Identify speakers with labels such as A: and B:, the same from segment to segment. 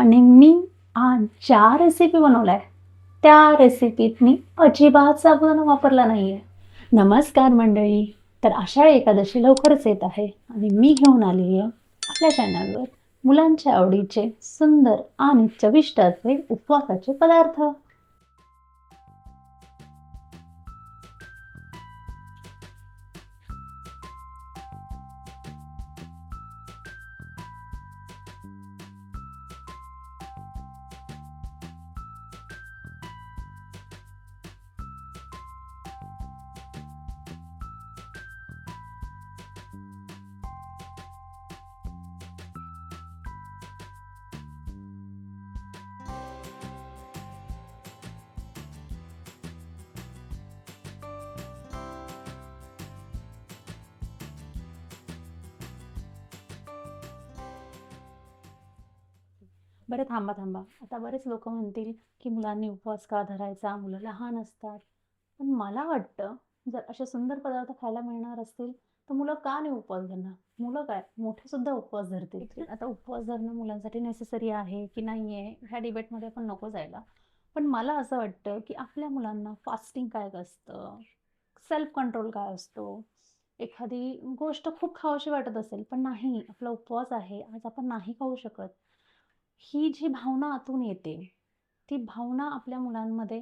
A: आणि मी आज ज्या रेसिपी बनवल्या आहे, त्या रेसिपीत मी अजिबात साबुदाणा वापरला नाही आहे. नमस्कार मंडळी. तर आषाढी एकादशी लवकरच येत आहे आणि मी घेऊन आली आहे आपल्या चॅनलवर मुलांच्या आवडीचे सुंदर आणि चविष्ट असे उपवासाचे पदार्थ. बरं थांबा थांबा, आता बरेच लोक म्हणतील की मुलांनी उपवास का धरायचा, मुलं लहान असतात. पण मला वाटतं जर असे सुंदर पदार्थ खायला मिळणार असतील तर मुलं का नाही उपवास धरणार? मुलं काय, मोठे सुद्धा उपवास धरतील. आता उपवास धरणं मुलांसाठी नेसेसरी आहे की नाही आहे ह्या डिबेटमध्ये आपण नको जायला. पण मला असं वाटतं की आपल्या मुलांना फास्टिंग काय असतं, सेल्फ कंट्रोल काय असतो, एखादी गोष्ट खूप खावीशी वाटत असेल पण नाही, आपला उपवास आहे, आज आपण नाही खाऊ शकत, ही जी भावना आतून येते, ती भावना आपल्या मुलांमध्ये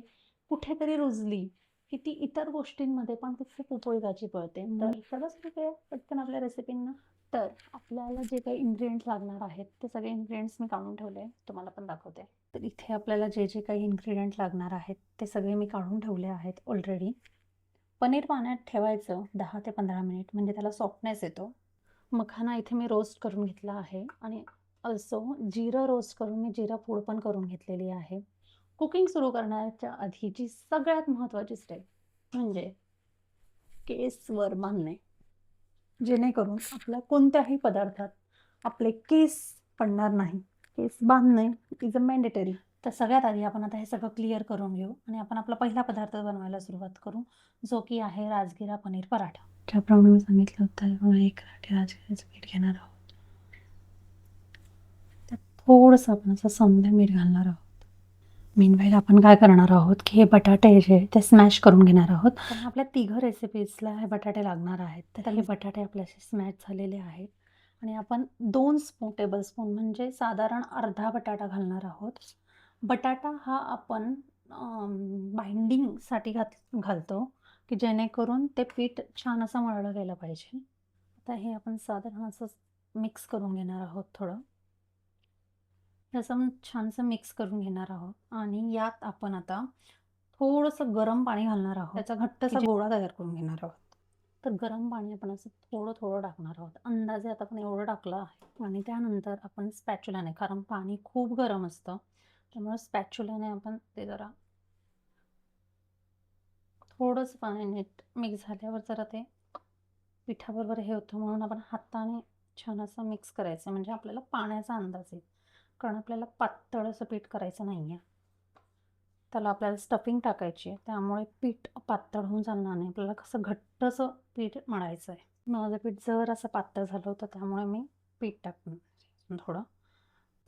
A: कुठेतरी रुजली की ती इतर गोष्टींमध्ये पण ती खूप उपयोगाची पडते. तर चला सुरू करूया पटकन आपल्या रेसिपींना. तर आपल्याला जे काही इन्ग्रेडियंट्स लागणार आहेत ते सगळे इन्ग्रेडियंट्स मी काढून ठेवले, तुम्हाला पण दाखवते. तर इथे आपल्याला जे जे काही इन्ग्रेडियंट लागणार आहेत ते सगळे मी काढून ठेवले आहेत ऑलरेडी. पनीर पाण्यात ठेवायचं 10 ते 15 मिनिट, म्हणजे त्याला सॉफ्टनेस येतो. मखाना इथे मी रोस्ट करून घेतला आहे आणि अल्सो जिरं रोस्ट करून मी जिरा पूड पण करून घेतलेली आहे. कुकिंग सुरू करण्याच्या आधीची सगळ्यात महत्त्वाची स्टेप म्हणजे केसवर बांधणे, जेणेकरून आपल्या कोणत्याही पदार्थात आपले केस पडणार नाही. केस बांधणे इज अ मॅन्डेटरी. तर सगळ्यात आधी आपण आता हे सगळं क्लिअर करून घेऊ आणि आपण आपला पहिला पदार्थ बनवायला सुरुवात करू, जो की आहे राजगिरा पनीर पराठा. ज्याप्रमाणे मी सांगितलं होतं आपण 1 वाटी राजगिऱ्याचं पीठ घेणार आहोत. त्यात थोडंसं आपण असं समजा मीठ घालणार आहोत. मीनवाईल आपण काय करणार आहोत की हे बटाटे जे ते स्मॅश करून घेणार आहोत. कारण आपल्या 3 रेसिपीजला हे बटाटे लागणार आहेत. तर हे बटाटे आपल्याशी स्मॅश झालेले आहेत आणि आपण 2 टेबलस्पून म्हणजे साधारण अर्धा बटाटा घालणार आहोत. बटाटा हा आपण बाइंडिंगसाठी घालतो की जेणेकरून ते पीठ छान असं मळलं गेलं पाहिजे. आता हे आपण साधारण असं मिक्स करून घेणार आहोत. थोडं असं छानसं मिक्स करून घेणार आहोत आणि यात आपण आता थोडंसं गरम पाणी घालणार आहोत. त्याचा घट्टसा गोळा तयार करून घेणार आहोत. तर गरम पाणी आपण असं थोडं थोडं टाकणार आहोत. अंदाजे आता आपण एवढं टाकलं आहे आणि त्यानंतर आपण स्पॅच्युलाने, कारण पाणी खूप गरम असतं त्यामुळे स्पॅच्युलाने आपण ते जरा थोडंसं पाणी नीट मिक्स झाल्यावर जरा ते पिठाबरोबर हे होतं, म्हणून आपण हाताने छान असं मिक्स करायचं म्हणजे आपल्याला पाण्याचा अंदाज येईल. कारण आपल्याला पातळ असं पीठ करायचं नाही आहे, त्याला आपल्याला स्टफिंग टाकायची आहे, त्यामुळे पीठ पातळ होऊन चालणार नाही. आपल्याला कसं घट्टसं पीठ मळायचं आहे. माझं पीठ जर असं पातळ झालं होतं त्यामुळे मी पीठ टाकलं थोडं.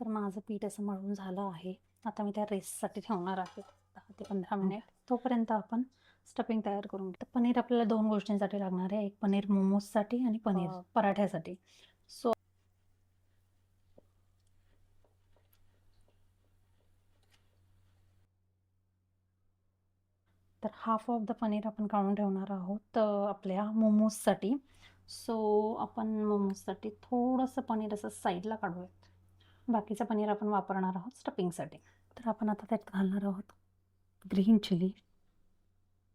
A: तर माझं पीठ असं मळून झालं आहे. आता मी त्या रेस्टसाठी ठेवणार आहे 10 ते 15 मिनिट. तोपर्यंत आपण स्टफिंग तयार करून घेऊ. पनीर आपल्याला 2 गोष्टींसाठी लागणार आहे, एक पनीर मोमोजसाठी आणि पनीर पराठ्यासाठी. सो तर हाफ ऑफ द पनीर आपण काढून ठेवणार आहोत आपल्या मोमोजसाठी. सो आपण मोमोजसाठी थोडंसं पनीर असं साईडला काढूयात. बाकीचं पनीर आपण वापरणार आहोत स्टफिंगसाठी. तर आपण आता त्यात घालणार आहोत ग्रीन चिली.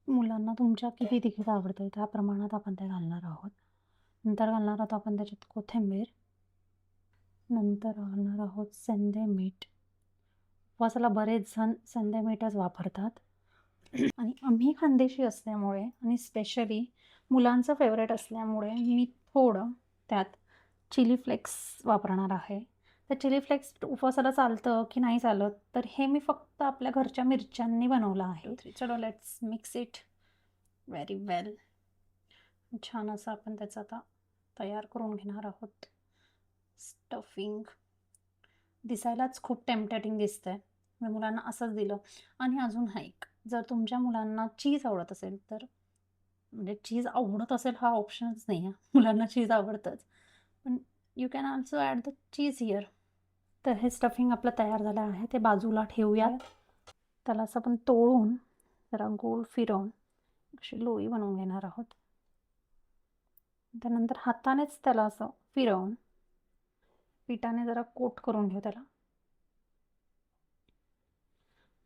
A: मुलांना तुमच्या किती तिखट आवडतं त्या प्रमाणात आपण ते घालणार आहोत. नंतर घालणार आहोत आपण त्याच्यात कोथिंबीर. नंतर घालणार आहोत सेंधे मीठ. उपवासाला बरेच जण सेंधे मीठच वापरतात आणि आम्ही खानदेशी असल्यामुळे आणि स्पेशली मुलांचं फेवरेट असल्यामुळे मी थोडं त्यात चिली फ्लेक्स वापरणार आहे. तर चिली फ्लेक्स उपवासाला चालतं की नाही चालत, तर हे मी फक्त आपल्या घरच्या मिरच्यांनी बनवलं आहे. चलो लेट्स मिक्स इट व्हेरी वेल. छान असं आपण त्याचं आता तयार करून घेणार आहोत स्टफिंग. दिसायलाच खूप टेम्पटेटिंग दिसतंय. मी मुलांना असंच दिलं. आणि अजून हा एक, जर तुमच्या मुलांना चीज आवडत असेल तर, म्हणजे चीज आवडत असेल हा ऑप्शनच नाही आहे. मुलांना चीज आवडतंच. पण you can also add the cheese here. तर हे स्टफिंग आपलं तयार झालं आहे. ते बाजूला ठेवूयात. त्याला असं आपण तोडून जरा गोल फिरवून अशी लोई बनवून घेणार आहोत. त्यानंतर हातानेच त्याला असं फिरवून पिठाने जरा कोट करून घेऊ त्याला.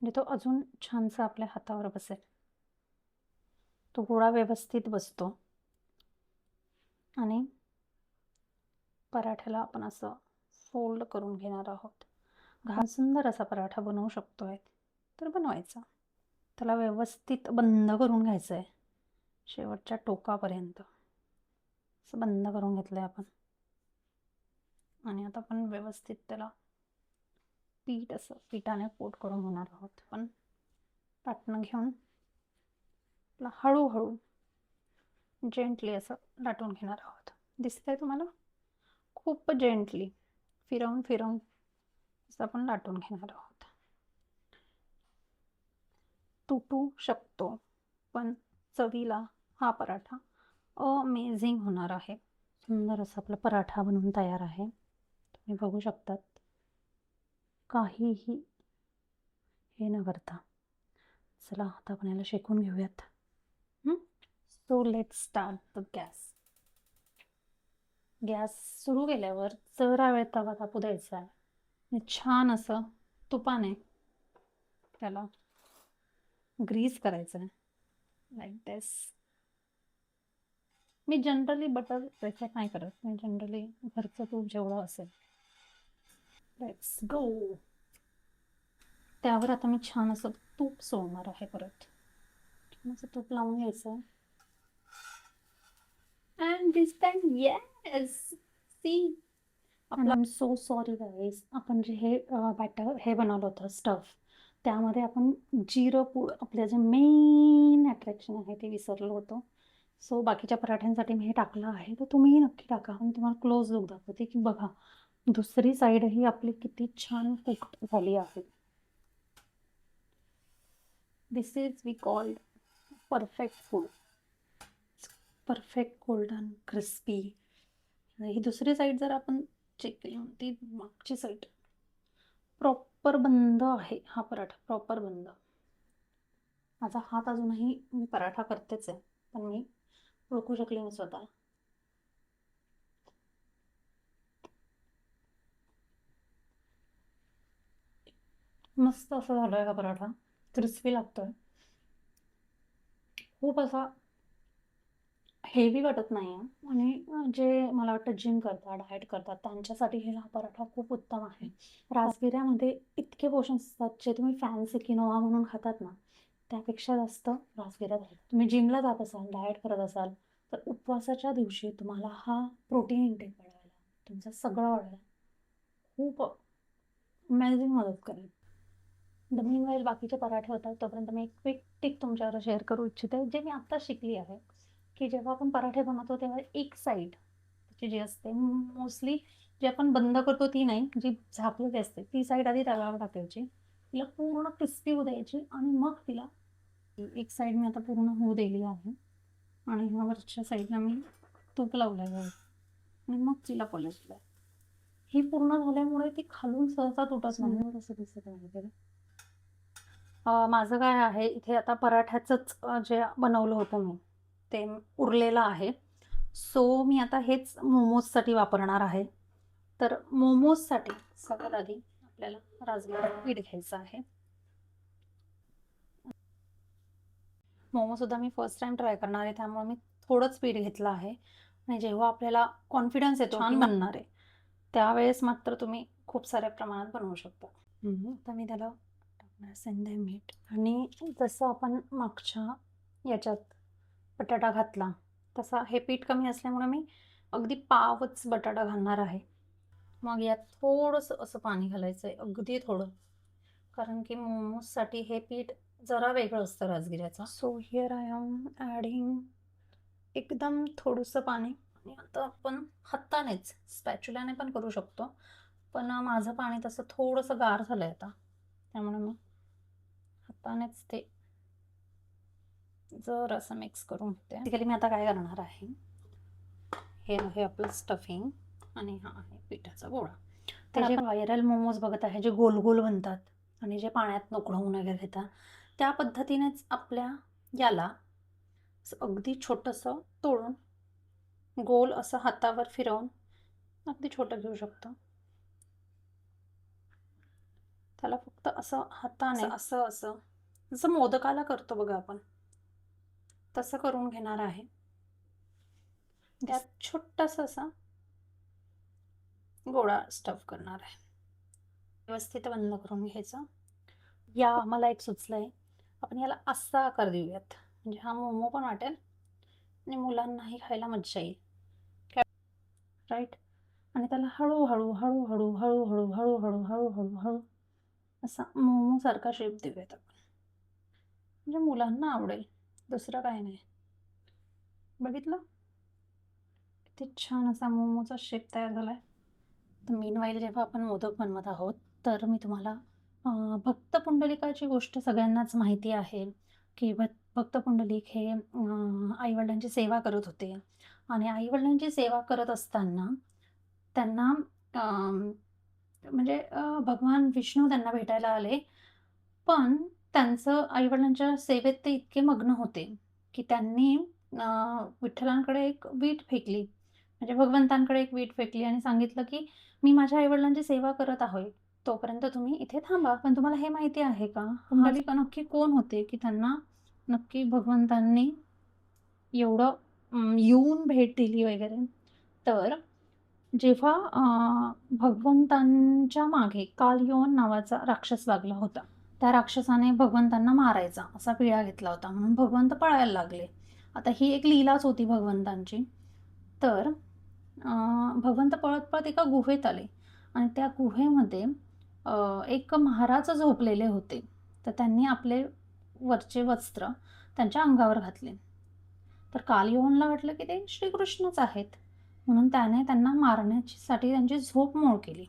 A: म्हणजे तो अजून छानसा आपल्या हातावर बसेल. तो गोळा व्यवस्थित बसतो. आणि पराठ्याला आपण असं फोल्ड करून घेणार आहोत. सुंदर असा पराठा बनवू शकतोय तर बनवायचा. त्याला व्यवस्थित बंद करून घ्यायचं आहे शेवटच्या टोकापर्यंत. असं बंद करून घेतलंय आपण. आणि आता आपण व्यवस्थित त्याला पीठ असं पिठाने कोट करून घेणार आहोत. पण लाटणं घेऊन त्याला हळूहळू जेंटली असं लाटून घेणार आहोत. दिसतंय तुम्हाला? खूप जेंटली फिरवून फिरवून असं आपण लाटून घेणार आहोत. तुटू शकतो पण चवीला हा पराठा अमेझिंग होणार आहे. सुंदर असा आपला पराठा बनवून तयार आहे. तुम्ही बघू शकतात. काहीही हे न करता. चला आता आपण याला शेकून घेऊयात. So let's start the gas. Gas सुरू केल्यावर जरा वेळ तवा तापू द्यायचा आहे. छान असं तुपाने त्याला ग्रीस करायचं आहे. लाईक दिस. मी जनरली बटर प्रेफर नाही करत. मी जनरली घरचं तूप जेवढं असेल. Let's go. त्यावर आता मी छान असं तूप सोडणार आहे. परत छान असं तूप लावून घ्यायचं. And this time yes see आपला. I am so sorry guys. आपण जे हे बॅटर हे बनवलं होतं स्टफ, त्यामध्ये आपण जिरं पूड आपलं जे मेन अट्रॅक्शन आहे ते विसरलो होतो. सो बाकीच्या पराठ्यांसाठी मी हे टाकलं आहे. तर तुम्हीही नक्की टाका. मी तुम्हाला क्लोज लुक दाखवते की बघा दुसरी साईडही आपली किती छान कुक्ड झाली आहे. This is we called perfect food. Perfect golden crispy. ही दुसरी साईड जर आपण चेक केली ती मागची साईड प्रॉपर बंद आहे. हा पराठा प्रॉपर बंद. माझा हात अजूनही मी पराठा करतेच आहे पण मी ओळखू शकले मी स्वतः. मस्त असं झालोय का पराठा. क्रिस्पी लागतोय. खूप असा हेवी वाटत नाही आहे. आणि जे मला वाटतं जिम करतात डाएट करतात त्यांच्यासाठी हे हा पराठा खूप उत्तम आहे. राजगिऱ्यामध्ये इतके पोषण असतात जे तुम्ही फॅन्सी किनोवा म्हणून खातात ना त्यापेक्षा जास्त राजगिऱ्यात आहेत. तुम्ही जिमला जात असाल डाएट करत असाल तर उपवासाच्या दिवशी तुम्हाला हा प्रोटीन इंटेक वाढवायला तुमचं सगळं वाढवायला खूप अमेझिंग मदत करेल. द मीनवाईल बाकीचे पराठे होतात तोपर्यंत मी एक क्विक टिप तुमच्यावर शेअर करू इच्छिते जे मी आत्ता शिकली आहे की जेव्हा आपण पराठे बनवतो तेव्हा एक साईड त्याची जी असते मोस्टली जी आपण बंद करतो ती नाही, जी झाकलेली असते ती साईड आधी तव्यावर टाकायची. तिला पूर्ण क्रिस्पी होऊ द्यायची आणि मग तिला एक साईड मी आता पूर्ण होऊ दिली आहे आणि ह्या वरच्या साईडला मी तूप लावलं आहे आणि मग तिला पलटलं. ही पूर्ण झाल्यामुळे ती खालून सहसा तुटत नाही. असं दिसत आहे. माझं काय आहे इथे आता पराठ्याचंच जे बनवलं होतं मी ते उरलेलं आहे. सो मी आता हेच मोमोजसाठी वापरणार आहे. तर मोमोजसाठी सगळ्यात आधी आपल्याला राजगिऱ्याचं पीठ घ्यायचं आहे. मोमोसुद्धा मी फर्स्ट टाइम ट्राय करणार आहे त्यामुळे मी थोडंच पीठ घेतलं आहे. आणि जेव्हा आपल्याला कॉन्फिडन्स येतो छान बनणार आहे त्यावेळेस मात्र तुम्ही खूप साऱ्या प्रमाणात बनवू शकता. आता मी त्याला टाकणार सेंधे मीठ. आणि जसं आपण मागच्या याच्यात बटाटा घातला तसा हे पीठ कमी असल्यामुळे मी अगदी पावच बटाटा घालणार आहे. मग यात थोडंसं असं पाणी घालायचं आहे अगदी थोडं, कारण की मोमोजसाठी हे पीठ जरा वेगळं असतं राजगिऱ्याचं. So here I am adding एकदम थोडंसं पाणी. आणि आता आपण हातानेच स्पॅच्युलाने पण करू शकतो पण माझं पाणी तसं थोडंसं गार झालंय आता, त्यामुळे मी हातानेच ते जरासं मिक्स करून घेते. बेसिकली मी आता काय करणार आहे, हे आहे आपलं स्टफिंग आणि हा आहे पिठाचा गोळा. ते जे व्हायरल मोमोज बघत आहे, जे गोल गोल बनतात आणि जे पाण्यात उकळवून वगैरे घेतात, त्या पद्धतीनेच आपल्या याला अगदी छोटंसं तोडून गोल असं हातावर फिरवून अगदी छोटं घेऊ शकतो. त्याला फक्त असं हाताने असं असं जसं मोदकाला करतो बघा आपण, तसं करून घेणार आहे. त्यात छोटासा असा गोळा स्टफ करणार आहे. व्यवस्थित बंद करून घ्यायचं. या मला एक सुचलंय, आपण याला असा आकार देऊयात, म्हणजे हा मोमो पण वाटेल आणि मुलांनाही खायला मज्जा येईल. राईट. आणि त्याला हळूहळू हळूहळू हळूहळू हळूहळू हळूहळू हळू असा मोमो सारखा शेप देऊयात आपण, म्हणजे मुलांना आवडेल, दुसरं काही नाही. बघितलं किती छान असा मोमोचा शेप तयार झालाय. तर मीनवाईल जेव्हा आपण मोदक बनवत आहोत, तर मी तुम्हाला भक्त पुंडलिकाची गोष्ट सगळ्यांनाच माहिती आहे की भक्त पुंडलिक हे आईवडिलांची सेवा करत होते आणि आईवडिलांची सेवा करत असताना त्यांना म्हणजे भगवान विष्णू त्यांना भेटायला आले, पण त्यांचं आईवडिलांच्या सेवेत ते इतके मग्न होते की त्यांनी विठ्ठलांकडे एक वीट फेकली, म्हणजे भगवंतांकडे एक वीट फेकली आणि सांगितलं की मी माझ्या आईवडिलांची सेवा करत आहे, तोपर्यंत तुम्ही इथे थांबा. पण तुम्हाला हे माहिती आहे का, पुंडलिक नक्की कोण होते, की त्यांना नक्की भगवंतांनी एवढं येऊन भेट दिली वगैरे? तर जेव्हा भगवंतांच्या मागे कालयवन नावाचा राक्षस लागला होता, त्या राक्षसाने भगवंतांना मारायचा असा पिळा घेतला होता, म्हणून भगवंत पळायला लागले. आता ही एक लीलाच होती भगवंतांची. तर भगवंत पळत पळत एका गुहेत आले आणि त्या गुहेमध्ये एक महाराज झोपलेले होते. तर त्यांनी आपले वरचे वस्त्र त्यांच्या अंगावर घातले. तर कालयवनला वाटलं की ते श्रीकृष्णच आहेत, म्हणून त्याने त्यांना मारण्यासाठी त्यांची झोप मोड केली.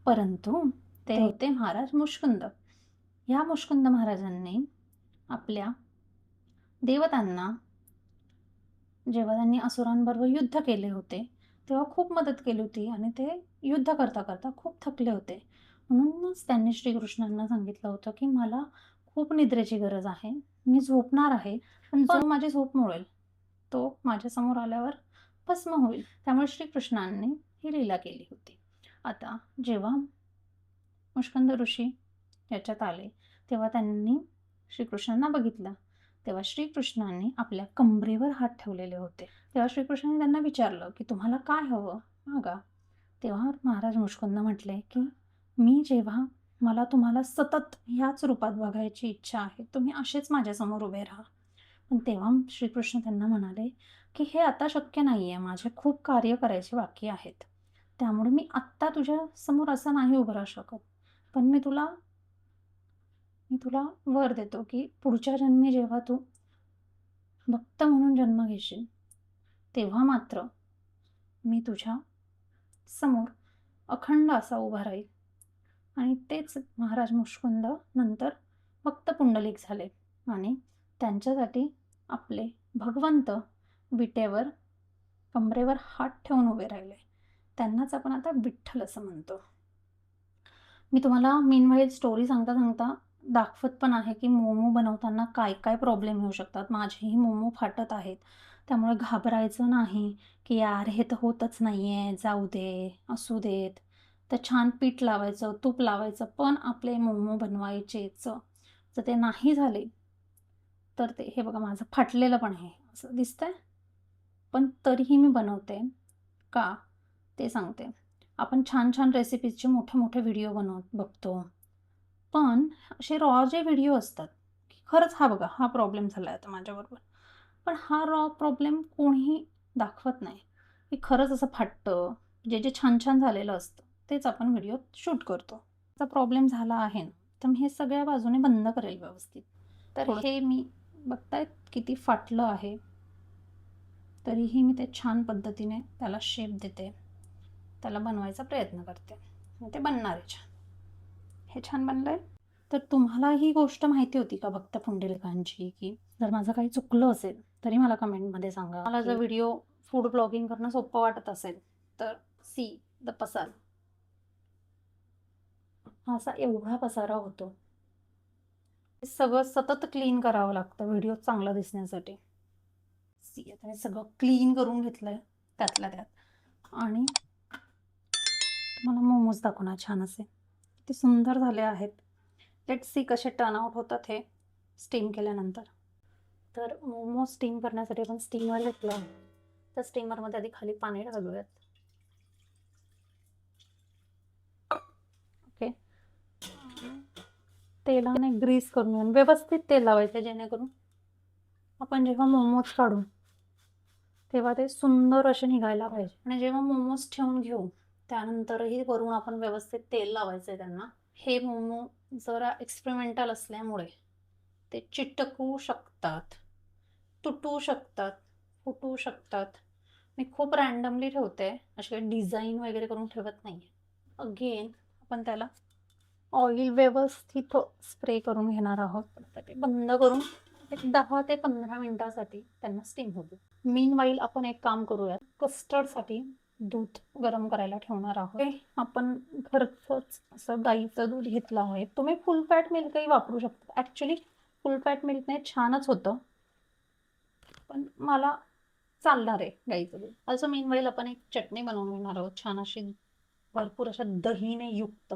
A: परंतु ते होते महाराज मुष्कुंद. ह्या मुष्कुंद महाराजांनी आपल्या देवतांना, जेव्हा त्यांनी असुरांबरोबर युद्ध केले होते, तेव्हा खूप मदत केली होती आणि ते युद्ध करता करता खूप थकले होते. म्हणूनच त्यांनी श्रीकृष्णांना सांगितलं होतं की मला खूप निद्रेची गरज आहे, मी झोपणार आहे, पण जो माझी झोप मोडेल तो माझ्यासमोर आल्यावर भस्म होईल. त्यामुळे श्रीकृष्णांनी ही लीला केली होती. आता जेव्हा मुष्कुंद ऋषी याच्यात आले, तेव्हा त्यांनी श्रीकृष्णांना बघितलं. तेव्हा श्रीकृष्णांनी आपल्या कंबरेवर हात ठेवलेले होते. तेव्हा श्रीकृष्णांनी त्यांना विचारलं की तुम्हाला काय हवं, मागा. तेव्हा महाराज मुष्कुंद म्हटले की जेव्हा मला तुम्हाला सतत ह्याच रूपात बघायची इच्छा आहे, तुम्ही असेच माझ्यासमोर उभे राहा. पण तेव्हा श्रीकृष्ण त्यांना म्हणाले की हे आता शक्य नाही आहे, माझे खूप कार्य करायचे बाकी आहेत, त्यामुळे मी आत्ता तुझ्या समोर असं नाही उभं राहू शकत. पण मी तुला वर देतो की पुढच्या जन्मी जेव्हा तू भक्त म्हणून जन्म घेशील, तेव्हा मात्र मी तुझ्या समोर अखंड असा उभा राहील. आणि तेच महाराज मुष्कुंद नंतर भक्त पुंडलिक झाले आणि त्यांच्यासाठी आपले भगवंत विटेवर कमरेवर हात ठेवून उभे राहिले. त्यांनाच आपण आता विठ्ठल असं म्हणतो. मी तुम्हाला मीनवाईल स्टोरी सांगता सांगता दाखवत पण आहे की मोमो बनवताना काय काय प्रॉब्लेम येऊ शकतात. माझेही मोमो फाटत आहेत, त्यामुळे घाबरायचं नाही की यार हे तर होतच नाही आहे, जाऊ दे, असू देत. तर छान पीठ लावायचं, तूप लावायचं, पण आपले मोमो बनवायचेच. जर ते नाही झाले तर ते, हे बघा माझं फाटलेलं पण आहे असं दिसतंय, पण तरीही मी बनवते का ते सांगते. आपण छान छान रेसिपीजचे मोठे मोठे व्हिडिओ बघतो, पण असे रॉ जे व्हिडिओ असतात की खरंच हा बघा हा प्रॉब्लेम झाला आहे आता माझ्याबरोबर, पण हा रॉ प्रॉब्लेम कोणीही दाखवत नाही की खरंच असं फाटतं. जे जे छान छान झालेलं असतं तेच आपण व्हिडिओ शूट करतो. त्याचा प्रॉब्लेम झाला आहे ना, तर मी हे सगळ्या बाजूने बंद करेल व्यवस्थित. तर हे मी बघतायत किती फाटलं आहे, तरीही मी ते छान पद्धतीने त्याला शेप देते, त्याला बनवायचा प्रयत्न करते. ते बनणार आहे छान. हे छान बनलंय. तर तुम्हाला ही गोष्ट माहिती होती का भक्त पुंडलिकांची, की जर माझं काही चुकलं असेल तरी मला कमेंटमध्ये सांगा. मला जर व्हिडिओ फूड ब्लॉगिंग करणं सोपं वाटत असेल तर सी द पसारा. हा असा एवढा पसारा होतो. हे सगळं सतत क्लीन करावं लागतं व्हिडिओ चांगला दिसण्यासाठी. सी आता मी सगळं क्लीन करून घेतलंय त्यातल्या त्यात. आणि तुम्हाला मोमोज दाखवणार छान असे किती सुंदर झाले आहेत. लेट्स सी कसे टर्न आउट होतात हे स्टीम केल्यानंतर. तर मोमोज स्टीम करण्यासाठी आपण स्टीमर घेतलं. त्या स्टीमरमध्ये आधी खाली पाणी घालूयात. ओके. तेलाने ग्रीस करून घेऊन व्यवस्थित तेल लावायचं जेणेकरून आपण जेव्हा मोमोज काढू तेव्हा ते सुंदर असे निघायला पाहिजे. आणि जेव्हा मोमोज ठेवून घेऊ त्यानंतरही वरून आपण व्यवस्थित तेल लावायचं त्यांना. हे मोमो जरा एक्सपेरिमेंटल असल्यामुळे ते चिटकू शकतात, तुटू शकतात, फुटू शकतात. मी खूप रॅन्डमली ठेवते, असे डिझाईन वगैरे करून ठेवत नाही. अगेन आपण त्याला ऑइल व्यवस्थित स्प्रे करून घेणार आहोत. ते बंद करून एक 10 ते 15 मिनिटासाठी त्यांना स्टीम होऊ दे. मीनवाईल आपण एक काम करूयात. कस्टर्डसाठी दूध गरम करायला ठेवणार आहोत. आपण घरचंच असं गाईचं दूध घेतलं आहे. तुम्ही फुल फॅट मिल्कही वापरू शकता. ॲक्च्युली फुल फॅट मिल्कने छानच होतं, पण मला चालणार आहे गाईचं दूध. असं मीनवाईल आपण एक चटणी बनवून घेणार आहोत छान अशी, भरपूर अशा दहीने युक्त.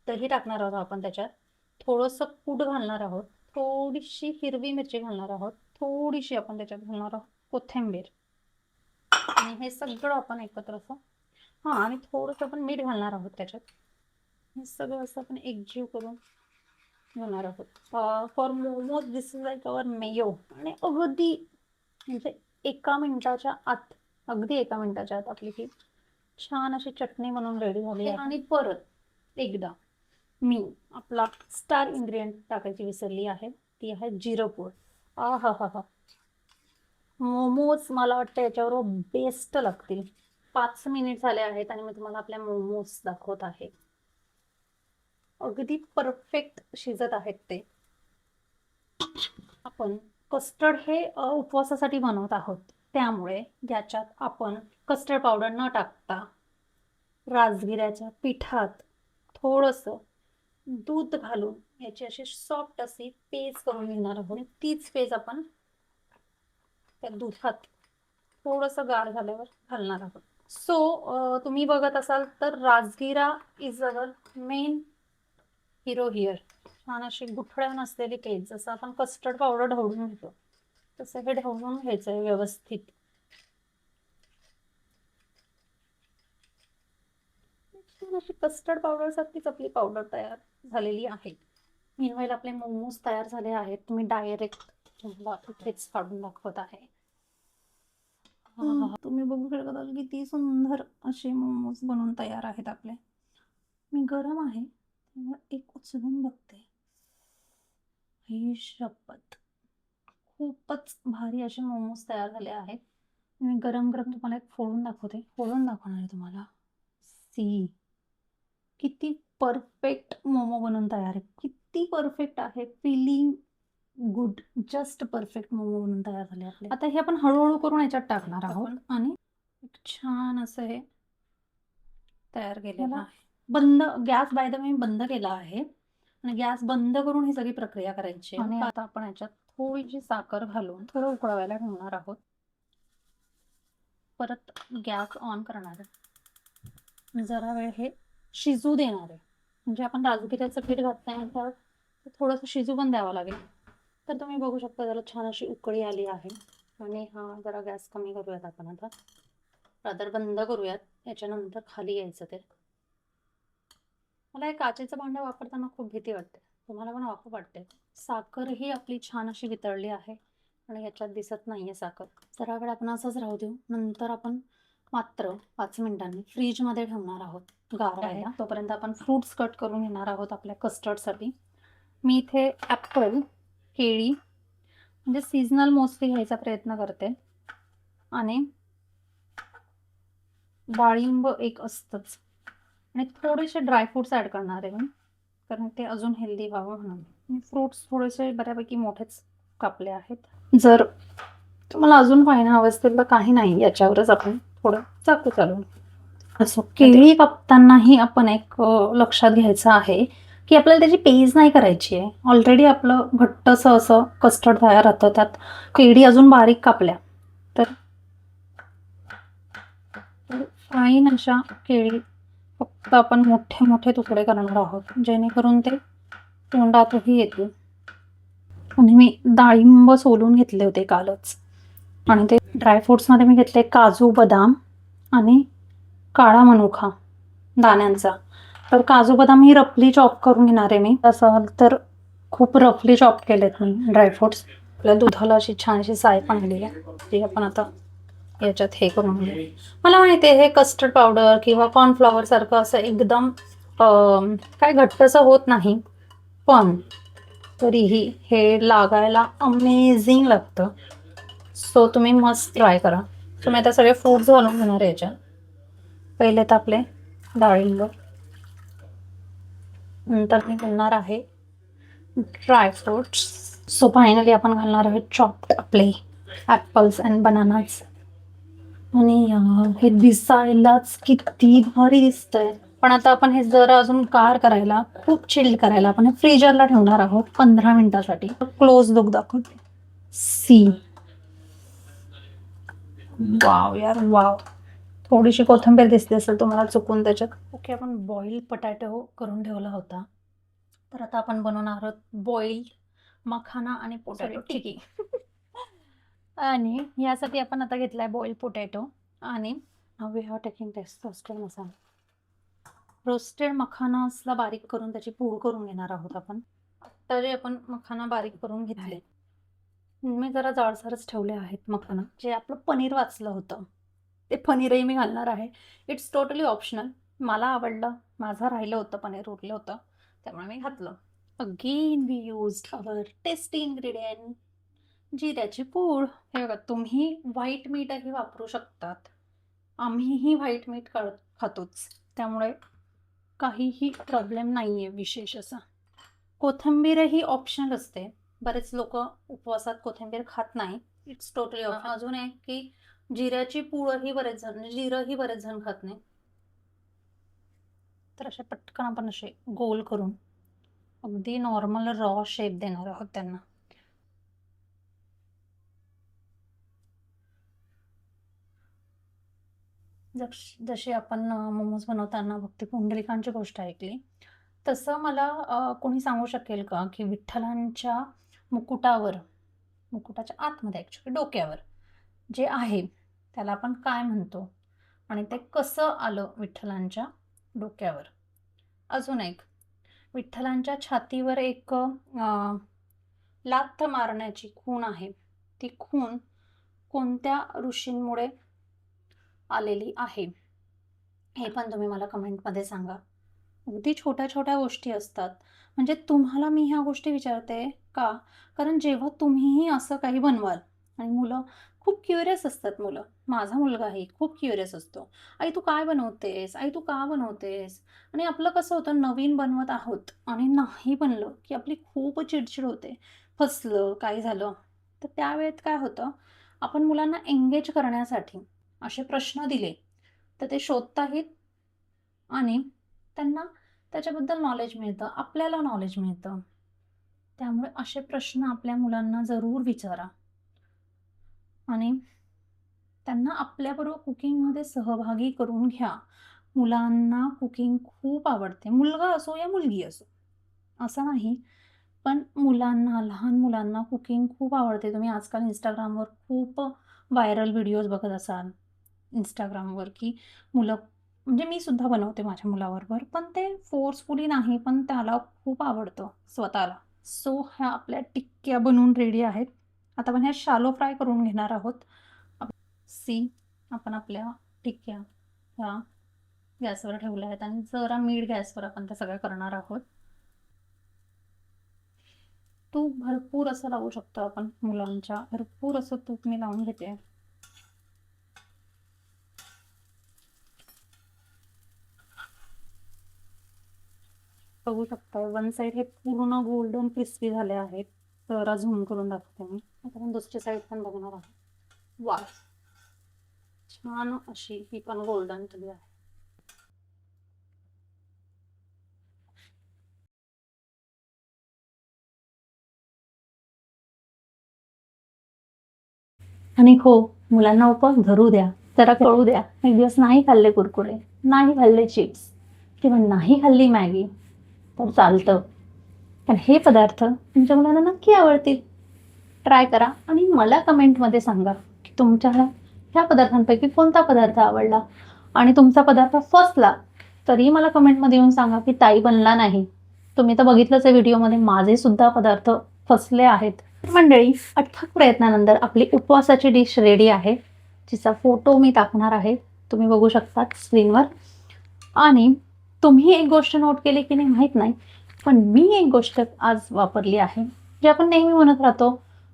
A: दही टाकणार आहोत आपण त्याच्यात. थोडंसं कूट घालणार आहोत. थोडीशी हिरवी मिरची घालणार आहोत. थोडीशी आपण त्याच्यात घालणार आहोत कोथिंबीर. आणि हे सगळं आपण एकत्र असं आणि थोडंसं आपण मीठ घालणार आहोत त्याच्यात. हे सगळं असं आपण एकजीव करून घेणार आहोत. For momos this is like our Mayo. आणि अगदी म्हणजे एका मिनिटाच्या आत आपली ही छान अशी चटणी बनवून रेडी झाली आहे. आणि परत एकदा मी आपला स्टार इन्ग्रेडियंट टाकायची विसरली आहे, ती आहे जिरं पूड. हा मोमोज मला वाटतं याच्याबरोबर बेस्ट लागतील. 5 मिनिट झाले आहेत आणि मी तुम्हाला आपल्या मोमोज दाखवत आहे. अगदी परफेक्ट शिजत आहेत ते. आपण कस्टर्ड हे उपवासासाठी बनवत आहोत, त्यामुळे याच्यात आपण कस्टर्ड पावडर न टाकता राजगिऱ्याच्या पिठात थोडंसं दूध घालून याची अशी सॉफ्ट अशी पेस्ट करून घेणार आहोत. तीच पेस्ट आपण त्या दुधात थोडंसं गार झाल्यावर घालणार आहोत. सो तुम्ही बघत असाल तर राजगिरा is our main hero here. छान अशी गुठळ्या नसलेली पेस्ट, जसं आपण कस्टर्ड पावडर ढवळून घेतो तसं हे ढवळून घ्यायचं आहे व्यवस्थित. अशी कस्टर्ड पावडर सारखीच आपली पावडर तयार झालेली आहे. मीनवाईल आपले मोमोज तयार झाले आहेत. तुम्ही डायरेक्ट इथेच काढून दाखवत आहे. तुम्ही बघू शकता किती सुंदर असे मोमोज बनवून तयार आहेत आपले. मी गरम आहे त्यामुळे एक उचलून बघते. ही शपथ, खूपच भारी असे मोमोज तयार झाले आहेत. मी गरम गरम तुम्हाला एक फोडून दाखवणार आहे तुम्हाला. सी किती परफेक्ट मोमो बनवून तयार आहे. किती परफेक्ट आहे. Filling good, just perfect momo बनवून तयार झाले आपले. आता हे आपण हळूहळू करून याच्यात टाकणार आहोत आणि छान असं हे तयार केलेलं आहे. गॅस बाय द वे मी बंद केला आहे आणि गॅस बंद करून ही सगळी प्रक्रिया करायची आहे. आणि आता आपण याच्यात थोडीशी साखर घालून थोडं उकळवायला ठेवणार आहोत. परत गॅस ऑन करणार आहे. जरा वेळ हे शिजू देणार आहे. म्हणजे आपण राजगिऱ्याचं पीठ घातल्यानंतर थोडंसं शिजू पण द्यावं लागेल. तर तुम्ही बघू शकता जरा छान अशी उकळी आली आहे. आणि जरा गॅस कमी करूयात आपण आता. रादर बंद करूयात. याच्यानंतर खाली यायचं ते. मला हे काचेचं भांडं वापरताना खूप भीती वाटते. तुम्हाला पण वाटते. साखर ही आपली छान अशी वितळली आहे आणि याच्यात दिसत नाहीये साखर. जरा वेळ आपण असंच राहू देऊ. नंतर आपण मात्र 5 मिनिटांनी फ्रीजमध्ये ठेवणार आहोत गार व्हायला. तोपर्यंत आपण फ्रूट्स कट करून घेणार आहोत आपल्या कस्टर्डसाठी. मी इथे ॲपल, केळी म्हणजे सीझनल मोस्टली घ्यायचा प्रयत्न करते. आणि डाळिंब एक असतंच. आणि थोडेसे ड्रायफ्रुट्स ॲड करणार आहे मी, कारण ते अजून हेल्दी व्हावं म्हणून. फ्रुट्स थोडेसे बऱ्यापैकी मोठेच कापले आहेत. जर तुम्हाला अजून फाईन हवं असतील तर काही नाही, याच्यावरच आपण थोडं चाकू चालवून असो. केळी कापतानाही आपण एक लक्षात घ्यायचं आहे की आपल्याला त्याची पेज नाही करायची आहे. ऑलरेडी आपलं घट्टसं असं कस्टर्ड तयार राहतं, त्यात केळी अजून बारीक कापल्या तर फाईन अशा केळी फक्त आपण मोठे मोठे तुकडे करणार आहोत, जेणेकरून ते तोंडातही येतील. आणि मी डाळिंब सोलून घेतले होते कालच, आणि ते ड्रायफ्रुट्समध्ये मी घेतले काजू, बदाम आणि काळा मनुका दाण्यांचा. तर काजू बदाम ही रफली चॉप करून घेणार आहे मी. असं तर खूप रफली चॉप केलेत मी ड्रायफ्रुट्स. आपल्या दुधाला अशी छानशी साय पण आलेली आहे, जी आपण आता याच्यात हे करून घेऊ. मला माहिती आहे हे कस्टर्ड पावडर किंवा कॉर्नफ्लॉवर सारखं असं एकदम काय घट्टसं होत नाही, पण तरीही हे लागायला अमेझिंग लागतं. सो तुम्ही मस्त ट्राय करा. तुम्ही आता सगळे फ्रूट्स घालून घेणार आहे याच्यात. पहिले तर आपले डाळिंब, नंतर मी घालणार आहे ड्रायफ्रुट्स. सो फायनली आपण घालणार आहे चॉप्ड आपले ॲपल्स अँड बनानाज. आणि हे दिसायलाच किती भारी दिसतंय. पण आता आपण हे जरा अजून गार करायला, खूप चिल्ड करायला आपण हे फ्रीजरला ठेवणार आहोत 15 मिनिटासाठी. क्लोज लुक दाखवते. सी, वाव यार वाव. थोडीशी कोथिंबीर दिसते असेल तुम्हाला चुकून त्याच्यात. ओके, आपण बॉईल पोटॅटो करून ठेवला होता, तर आता आपण बनवणार आहोत बॉईल मखाना आणि पोटॅटो टिक्की. आणि यासाठी आपण आता घेतलाय बॉईल पोटॅटो, आणि we have taking test roasted masala. Roasted मखानासला बारीक करून त्याची पूड करून घेणार आहोत आपण. आता जे आपण मखाना बारीक करून घेतले, मी जरा जाडसरच ठेवले आहेत मखाना. जे आपलं पनीर वाचलं होतं ते पनीरही मी घालणार आहे. It's totally optional. मला आवडलं, माझं राहिलं होतं, पनीर उरलं होतं, त्यामुळे मी घातलं. Again we used our tasty ingredient, जिऱ्याची पूड. हे बघा, तुम्ही व्हाईट मीठही वापरू शकतात, आम्हीही व्हाईट मीठ खातोच, त्यामुळे काहीही प्रॉब्लेम नाही आहे विशेष असा. कोथिंबीरही ऑप्शनल असते, बरेच लोक उपवासात कोथिंबीर खात नाही. It's totally optional. अजून एक की जिऱ्याची पूडही बरेच जण, जिरंही बरेच जण खात नाही. तर असे पटकन आपण असे गोल करून अगदी नॉर्मल रॉ शेप देणार आहोत त्यांना. जशी आपण मोमोज बनवताना भक्ती पुंडलिकांची गोष्ट ऐकली, तसं मला कोणी सांगू शकेल का की विठ्ठलांच्या मुकुटावर, मुकुटाच्या आतमध्ये ॲक्च्युली डोक्यावर जे आहे त्याला आपण काय म्हणतो, आणि ते कसं आलं विठ्ठलांच्या डोक्यावर? अजून एक, विठ्ठलांच्या छातीवर एक लाथ मारण्याची खूण आहे, ती खूण कोणत्या ऋषींमुळे आलेली आहे हे पण तुम्ही मला कमेंटमध्ये सांगा. अगदी छोट्या छोट्या गोष्टी असतात. म्हणजे तुम्हाला मी ह्या गोष्टी विचारते का, कारण जेव्हा तुम्हीही असं काही बनवाल, आणि मुलं खूप क्युरियस असतात, मुलं, माझा मुलगाही खूप क्युरियस असतो, आई तू काय बनवतेस, आई तू का बनवतेस. आणि आपलं कसं होतं, नवीन बनवत आहोत आणि नाही बनलं की आपली खूप चिडचिड होते, फसलं काय झालं. तर त्यावेळेत काय होतं, आपण मुलांना एंगेज करण्यासाठी असे प्रश्न दिले तर ते शोधताही, आणि त्यांना त्याच्याबद्दल नॉलेज मिळतं, आपल्याला नॉलेज मिळतं. त्यामुळे असे प्रश्न आपल्या मुलांना जरूर विचारा, आणि त्यांना आपल्याबरोबर कुकिंगमध्ये सहभागी करून घ्या. मुलांना कुकिंग खूप आवडते, मुलगा असो या मुलगी असो असं नाही, पण मुलांना, लहान मुलांना कुकिंग खूप आवडते. तुम्ही आजकाल इंस्टाग्रामवर खूप व्हायरल व्हिडिओज बघत असाल इंस्टाग्रामवर, की मुलं, म्हणजे मी सुद्धा बनवते माझ्या मुलाबरोबर, पण ते फोर्सफुली नाही, पण त्याला खूप आवडतं स्वतःला. सो ह्या आपल्या टिक्क्या बनवून रेडी आहेत. आता आपण ह्या शालो फ्राय करून घेणार आहोत. सी, आपण आपल्या टिक्क्या ह्या गॅसवर ठेवल्या आहेत, आणि जरा मीठ गॅसवर आपण त्या सगळ्या करणार आहोत. तूप भरपूर असं लावू शकतो आपण, मुलांच्या भरपूर असं तूप मी लावून घेते. बघू शकता वन साइड हे पूर्ण गोल्डन क्रिस्पी झाले आहेत. जरा झूम करून दाखवते मी. आता आपण दुसरी साइड पण बघणार आहोत. वा, छान अशी ही पण गोल्डन झाली आहे. आणि हो, मुलांना उपवास धरू द्या, जरा कळू द्या. एक दिवस नाही खाल्ले कुरकुरे, नाही खाल्ले चिप्स किंवा नाही खाल्ली मॅगी तर चालतं. पण हे पदार्थ तुमच्या मुलांना नक्की आवडतील. ट्राय करा आणि मला कमेंटमध्ये सांगा की तुमच्या ह्या पदार्थांपैकी कोणता पदार्थ आवडला आणि तुमचा पदार्थ फसला तरी मला कमेंटमध्ये येऊन सांगा की ताई बनला नाही. तुम्ही तर बघितलंच आहे व्हिडिओमध्ये माझे सुद्धा पदार्थ फसले आहेत. मंडळी, अथक प्रयत्नानंतर आपली उपवासाची डिश रेडी आहे, जिचा फोटो मी टाकणार आहे. तुम्ही बघू शकता स्क्रीनवर. आणि तुम्ही एक गोष्ट नोट केली की नाही माहीत नाही, पण मी एक गोष्ट आज वापरली आहे, जे आपण नेहमी म्हणत राहतो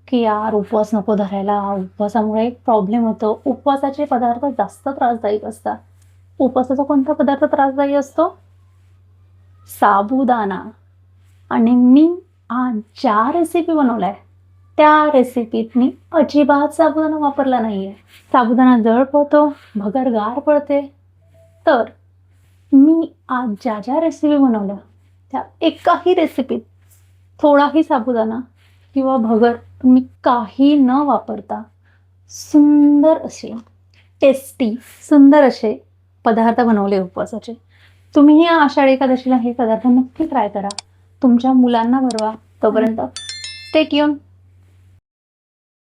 A: की यार उपवास नको धरायला, उपवासामुळे एक प्रॉब्लेम होतो. उपवासाचे पदार्थ जास्त त्रासदायक असतात. उपवासाचा कोणता पदार्थ त्रासदायी असतो? साबुदाणा. आणि मी आज ज्या रेसिपी बनवल्या त्या रेसिपीत मी अजिबात साबुदाणा वापरला नाहीये. साबुदाणा जळ पडतो, भगर गार पडते. तर मी आज ज्या ज्या रेसिपी बनवल्या त्या एकाही रेसिपीत थोडाही साबुदाणा किंवा भगर मी काही न वापरता सुंदर असे टेस्टी सुंदर असे पदार्थ बनवले उपवासाचे. तुम्हीही आषाढी एकादशीला हे पदार्थ नक्की ट्राय करा. तुमच्या मुलांना भरवा. तोपर्यंत स्टे ट्यून.